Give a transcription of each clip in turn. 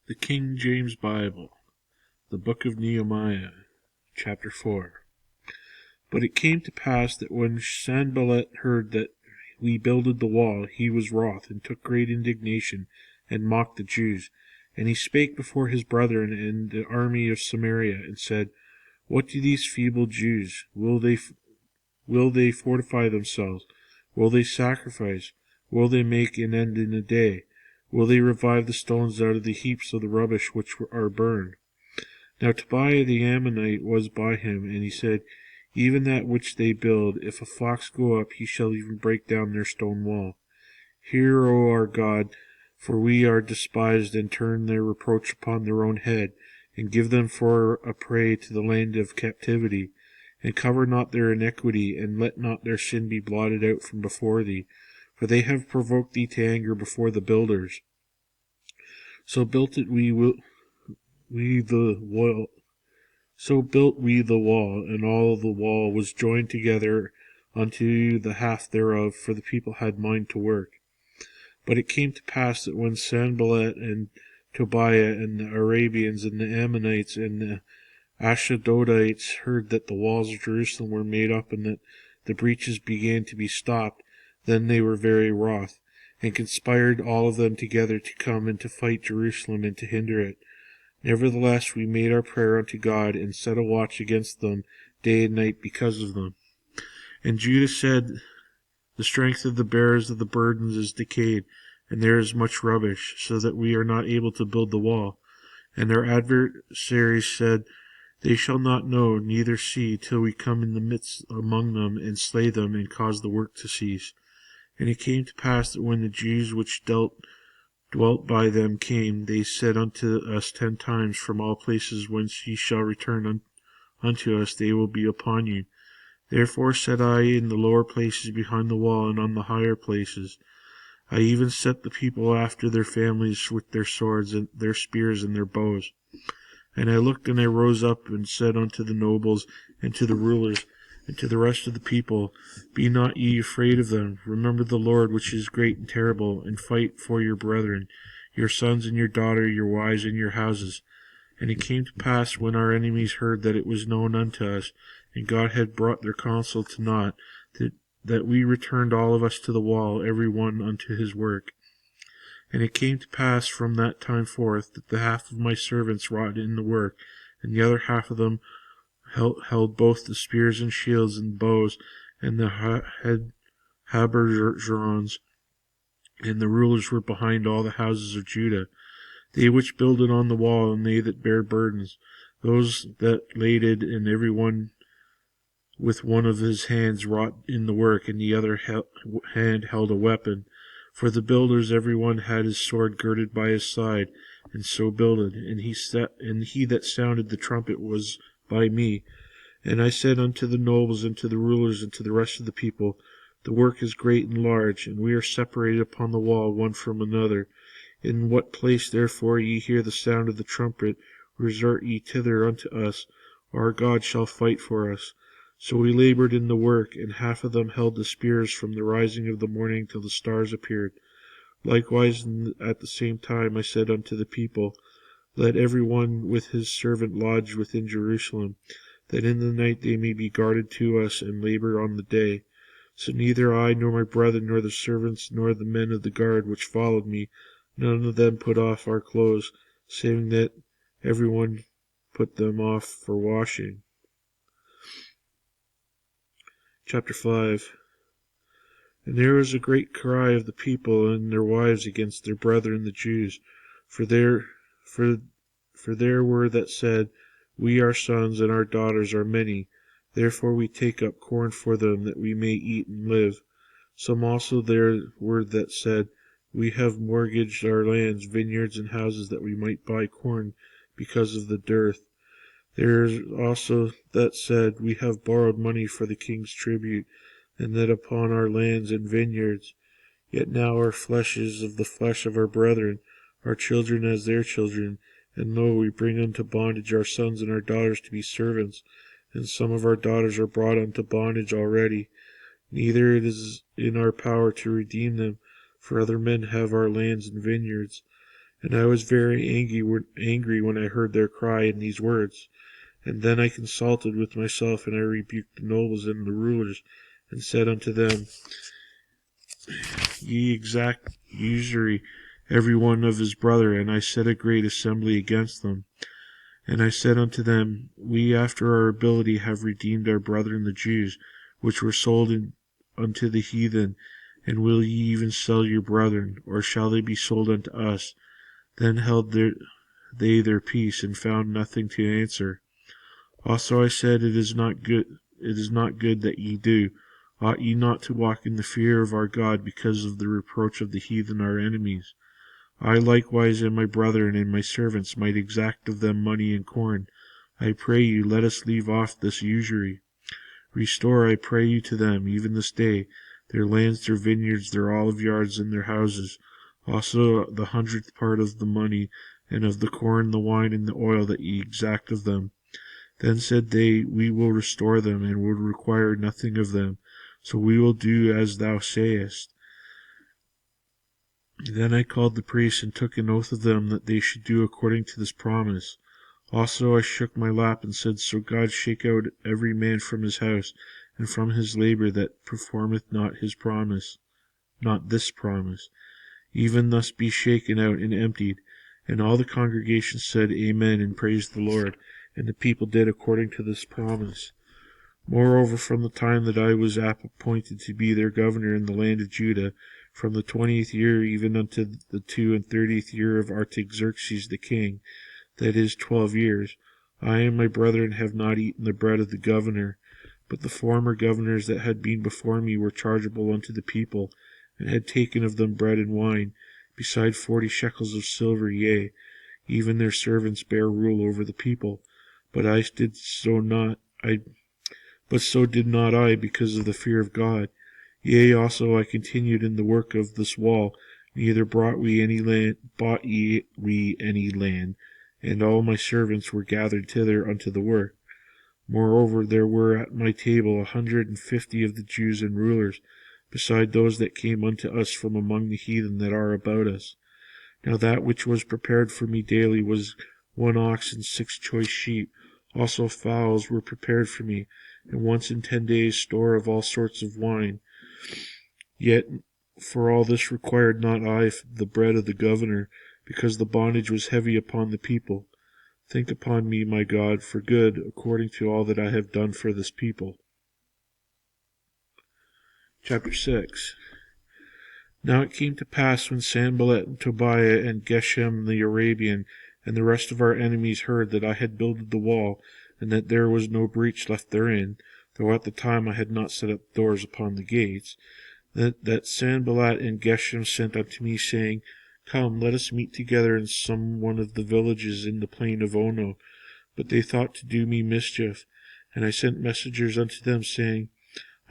The King James Bible, the Book of Nehemiah, chapter 4. But it came to pass that when Sanballat heard that we builded the wall, he was wroth, and took great indignation, and mocked the Jews. And he spake before his brethren and the army of Samaria, and said, What do these feeble Jews? Will they fortify themselves? Will they sacrifice? Will they make an end in a day? Will they revive the stones out of the heaps of the rubbish which are burned? Now Tobiah the Ammonite was by him, and he said, Even that which they build, if a fox go up, he shall even break down their stone wall. Hear, O our God, for we are despised, and turn their reproach upon their own head, and give them for a prey to the land of captivity. And cover not their iniquity, and let not their sin be blotted out from before thee. For they have provoked thee to anger before the builders. So built we the wall, and all the wall was joined together unto the half thereof, for the people had mind to work. But it came to pass that when Sanballat and Tobiah and the Arabians and the Ammonites and the Ashdodites heard that the walls of Jerusalem were made up, and that the breaches began to be stopped, then they were very wroth, and conspired all of them together to come and to fight Jerusalem and to hinder it. Nevertheless we made our prayer unto God, and set a watch against them day and night because of them. And Judah said, The strength of the bearers of the burdens is decayed, and there is much rubbish, so that we are not able to build the wall. And their adversaries said, They shall not know, neither see, till we come in the midst among them, and slay them, and cause the work to cease. And it came to pass that when the Jews which dwelt by them came, they said unto us 10 times, From all places whence ye shall return unto us, they will be upon you. Therefore said I, in the lower places behind the wall, and on the higher places. I even set the people after their families with their swords, and their spears, and their bows. And I looked, and I rose up, and said unto the nobles, and to the rulers, and to the rest of the people, Be not ye afraid of them. Remember the Lord, which is great and terrible, and fight for your brethren, your sons and your daughter, your wives and your houses. And it came to pass, when our enemies heard that it was known unto us, and God had brought their counsel to naught, that we returned all of us to the wall, every one unto his work. And it came to pass from that time forth, that the half of my servants wrought in the work, and the other half of them held both the spears and shields and bows, and the habergeons, and the rulers were behind all the houses of Judah, they which builded on the wall, and they that bare burdens, those that laded, and every one with one of his hands wrought in the work, and the other hand held a weapon. For the builders every one had his sword girded by his side, and so builded. And he that sounded the trumpet was by me. And I said unto the nobles, and to the rulers, and to the rest of the people, The work is great and large, and we are separated upon the wall one from another. In what place therefore ye hear the sound of the trumpet, resort ye thither unto us. Our God shall fight for us. So we labored in the work, and half of them held the spears from the rising of the morning till the stars appeared. Likewise at the same time I said unto the people, Let every one with his servant lodge within Jerusalem, that in the night they may be guarded to us, and labor on the day. So neither I, nor my brethren, nor the servants, nor the men of the guard which followed me, none of them put off our clothes, saving that every one put them off for washing. Chapter 5. And there was a great cry of the people and their wives against their brethren the Jews, for there were that said, We our sons and our daughters are many, therefore we take up corn for them, that we may eat and live. Some also there were that said, We have mortgaged our lands, vineyards, and houses, that we might buy corn because of the dearth. There is also that said, We have borrowed money for the king's tribute, and that upon our lands and vineyards. Yet now our flesh is of the flesh of our brethren, our children as their children. And lo, we bring unto bondage our sons and our daughters to be servants, and some of our daughters are brought unto bondage already. Neither it is in our power to redeem them, for other men have our lands and vineyards. And I was very angry when I heard their cry in these words. And then I consulted with myself, and I rebuked the nobles and the rulers, and said unto them, Ye exact usury, every one of his brother. And I set a great assembly against them. And I said unto them, We after our ability have redeemed our brethren the Jews, which were sold unto the heathen. And will ye even sell your brethren, or shall they be sold unto us? Then held they their peace, and found nothing to answer. Also I said, It is not good that ye do. Ought ye not to walk in the fear of our God, because of the reproach of the heathen our enemies? I likewise and my brethren and my servants might exact of them money and corn. I pray you, let us leave off this usury. Restore, I pray you, to them, even this day, their lands, their vineyards, their olive yards, and their houses, also the 100th part of the money, and of the corn, the wine, and the oil that ye exact of them. Then said they, We will restore them, and will require nothing of them. So we will do as thou sayest. Then I called the priests, and took an oath of them that they should do according to this promise. Also I shook my lap, and said, So God shake out every man from his house, and from his labor, that performeth not this promise. Even thus be shaken out and emptied. And all the congregation said, Amen, and praised the Lord. And the people did according to this promise. Moreover, from the time that I was appointed to be their governor in the land of Judah, from the 20th year even unto the 32nd year of Artaxerxes the king, that is 12 years, I and my brethren have not eaten the bread of the governor. But the former governors that had been before me were chargeable unto the people, and had taken of them bread and wine, beside 40 shekels of silver, yea, even their servants bare rule over the people. But so did not I, because of the fear of God. Yea, also I continued in the work of this wall, neither bought ye any land, and all my servants were gathered thither unto the work. Moreover, there were at my table 150 of the Jews and rulers, beside those that came unto us from among the heathen that are about us. Now that which was prepared for me daily was 1 ox and 6 choice sheep. Also fowls were prepared for me, and once in 10 days store of all sorts of wine. Yet for all this required not I the bread of the governor, because the bondage was heavy upon the people. Think upon me, my God, for good, according to all that I have done for this people. Chapter 6. Now it came to pass, when Sanballat and Tobiah and Geshem the Arabian and the rest of our enemies heard that I had builded the wall, and that there was no breach left therein, though at the time I had not set up doors upon the gates, that Sanballat and Geshem sent unto me, saying, Come, let us meet together in some one of the villages in the plain of Ono. But they thought to do me mischief. And I sent messengers unto them, saying,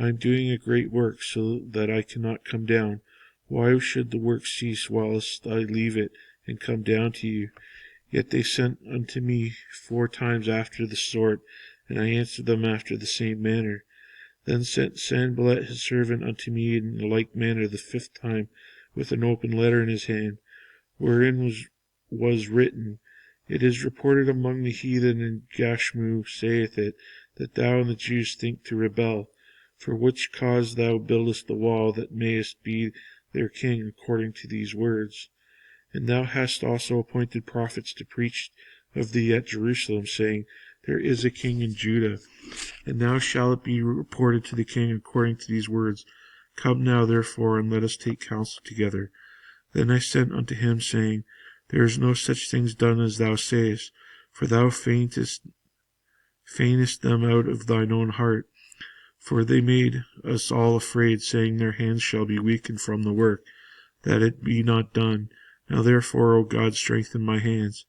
I am doing a great work, so that I cannot come down. Why should the work cease whilst I leave it, and come down to you? Yet they sent unto me 4 times after the sort, and I answered them after the same manner. Then sent Sanballat his servant unto me in the like manner the 5th time, with an open letter in his hand, wherein was written, It is reported among the heathen, and Gashmu saith it, that thou and the Jews think to rebel, for which cause thou buildest the wall, that mayest be their king according to these words. And thou hast also appointed prophets to preach of thee at Jerusalem, saying, There is a king in Judah. And now shall it be reported to the king according to these words. Come now, therefore, and let us take counsel together. Then I sent unto him, saying, There is no such things done as thou sayest, for thou feignest them out of thine own heart. For they made us all afraid, saying, Their hands shall be weakened from the work, that it be not done. Now therefore, O God, strengthen my hands.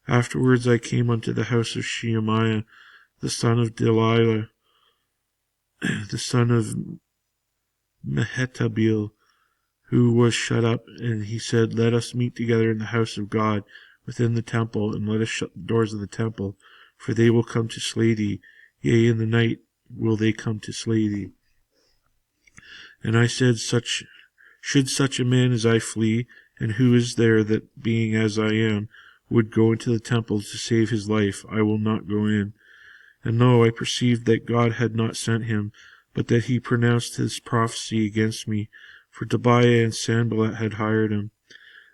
Afterwards I came unto the house of Shemaiah, the son of Delilah, the son of Mehetabel, who was shut up, and he said, Let us meet together in the house of God, within the temple, and let us shut the doors of the temple, for they will come to slay thee, yea, in the night will they come to slay thee. And I said, Should such a man as I flee, And who is there that, being as I am, would go into the temple to save his life? I will not go in. And lo, I perceived that God had not sent him, but that he pronounced his prophecy against me, for Tobiah and Sanballat had hired him.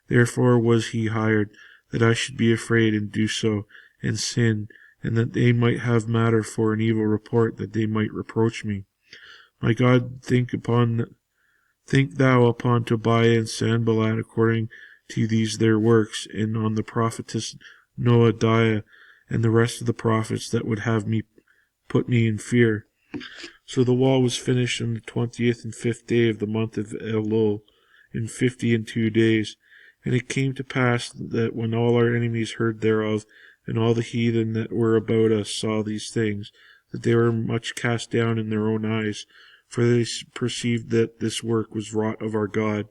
Therefore was he hired, that I should be afraid and do so, and sin, and that they might have matter for an evil report, that they might reproach me. My God, think thou upon Tobiah and Sanballat according to these their works, and on the prophetess Noadiah and the rest of the prophets that would have me put me in fear. So the wall was finished on the 20th and 5th day of the month of Elul, in 52 days. And it came to pass that when all our enemies heard thereof, and all the heathen that were about us saw these things, that they were much cast down in their own eyes, for they perceived that this work was wrought of our God.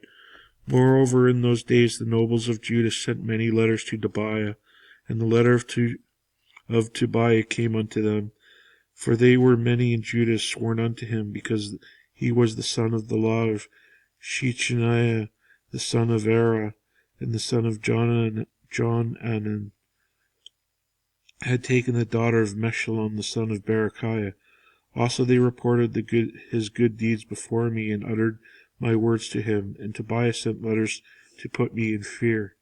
Moreover, in those days the nobles of Judah sent many letters to Tobiah, and the letter of Tobiah came unto them. For they were many in Judah sworn unto him, because he was the son of the law of Shechaniah, the son of Era, and the son of Jonanan, had taken the daughter of Meshullam, the son of Berechiah. Also they reported his good deeds before me, and uttered my words to him. And Tobiah sent letters to put me in fear.